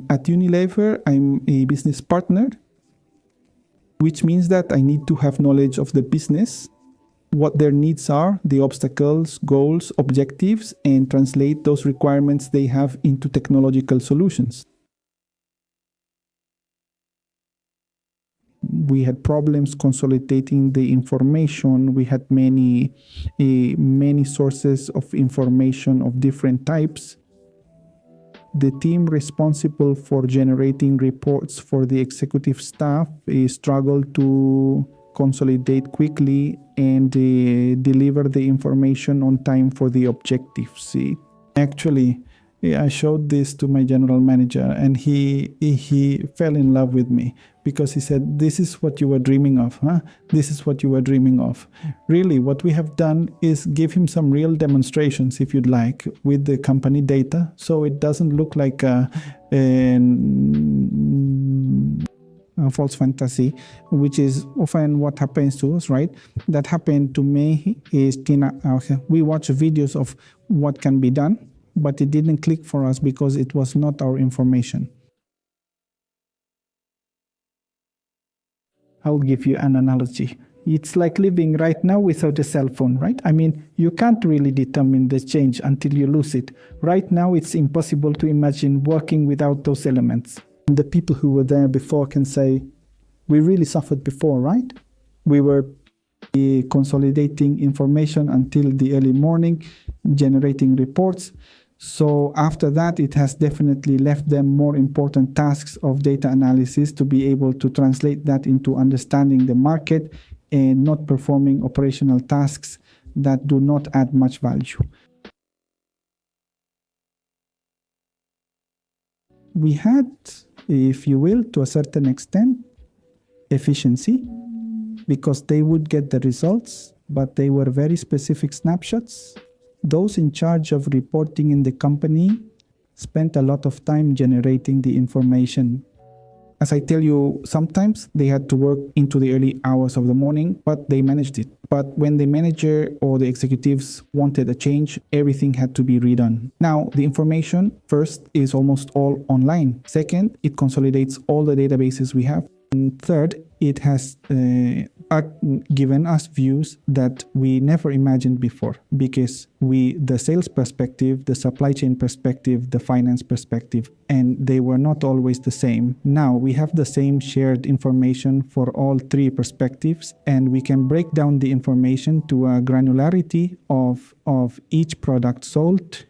At Unilever, I'm a business partner, which means that I need to have knowledge of the business, what their needs are, the obstacles, goals, objectives, and translate those requirements they have into technological solutions. We had problems consolidating the information. We had many sources of information of different types. The team responsible for generating reports for the executive staff struggled to consolidate quickly and deliver the information on time for the objectives. Actually, I showed this to my general manager, and he fell in love with me because he said, "This is what you were dreaming of, huh? This is what you were dreaming of." Really, what we have done is give him some real demonstrations, if you'd like, with the company data, so it doesn't look like a false fantasy, which is often what happens to us, right? That happened to me is we watch videos of what can be done, but it didn't click for us because it was not our information. I'll give you an analogy. It's like living right now without a cell phone, right? I mean, you can't really determine the change until you lose it. Right now, it's impossible to imagine working without those elements. The people who were there before can say, we really suffered before, right? We were consolidating information until the early morning, generating reports. So after that, it has definitely left them more important tasks of data analysis to be able to translate that into understanding the market and not performing operational tasks that do not add much value. We had, if you will, to a certain extent, efficiency, because they would get the results, but they were very specific snapshots. Those in charge of reporting in the company spent a lot of time generating the information. As I tell you, sometimes they had to work into the early hours of the morning, but they managed it. But when the manager or the executives wanted a change, everything had to be redone. Now, the information, first, is almost all online. Second, it consolidates all the databases we have. And third, it has given us views that we never imagined before, because the sales perspective, the supply chain perspective, the finance perspective, and they were not always the same. Now we have the same shared information for all three perspectives, and we can break down the information to a granularity of each product sold,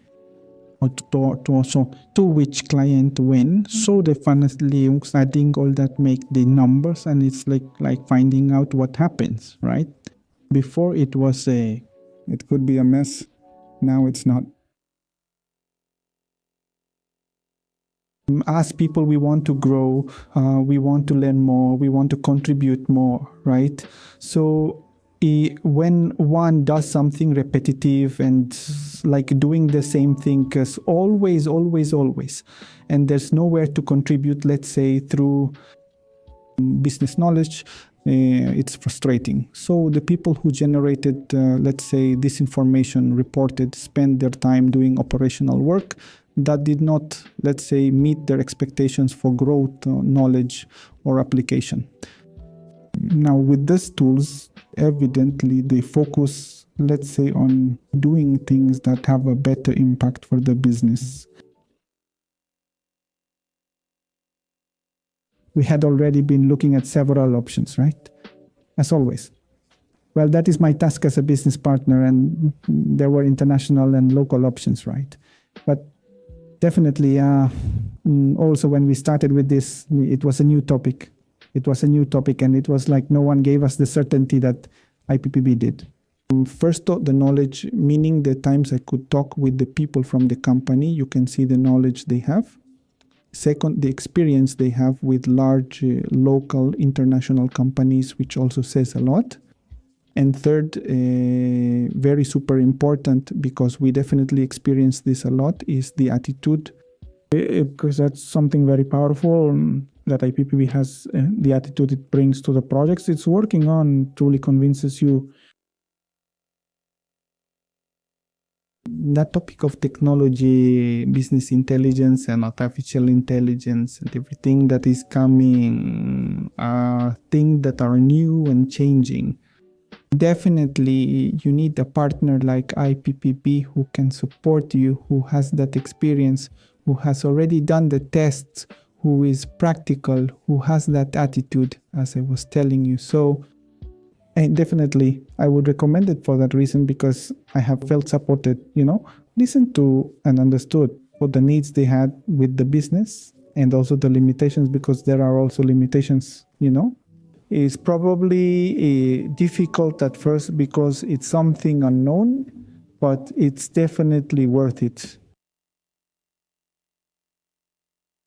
to which client when. So definitely adding all that make the numbers, and it's like finding out what happens, right? Before it could be a mess. Now it's not. As people, we want to grow, we want to learn more, we want to contribute more, right? So when one does something repetitive and like doing the same thing, because always, and there's nowhere to contribute, let's say through business knowledge, it's frustrating. So the people who generated, let's say, this information reported, spend their time doing operational work that did not, let's say, meet their expectations for growth, knowledge, or application. Now, with these tools, evidently they focus, let's say, on doing things that have a better impact for the business. We had already been looking at several options, right? As always. Well, that is my task as a business partner, and there were international and local options, right? But definitely, also when we started with this, it was a new topic. It was a new topic, and it was like no one gave us the certainty that iPPb did. First, the knowledge, meaning the times I could talk with the people from the company, you can see the knowledge they have. Second, the experience they have with large local international companies, which also says a lot. And third, very super important, because we definitely experience this a lot, is the attitude, because that's something very powerful that iPPb has. The attitude it brings to the projects it's working on truly convinces you that topic of technology, business intelligence, and artificial intelligence, and everything that is coming are things that are new and changing. Definitely, you need a partner like iPPb who can support you, who has that experience, who has already done the tests, who is practical, who has that attitude, as I was telling you. So, and definitely, I would recommend it for that reason because I have felt supported, listened to and understood what the needs they had with the business and also the limitations because there are also limitations, It's probably difficult at first because it's something unknown, but it's definitely worth it.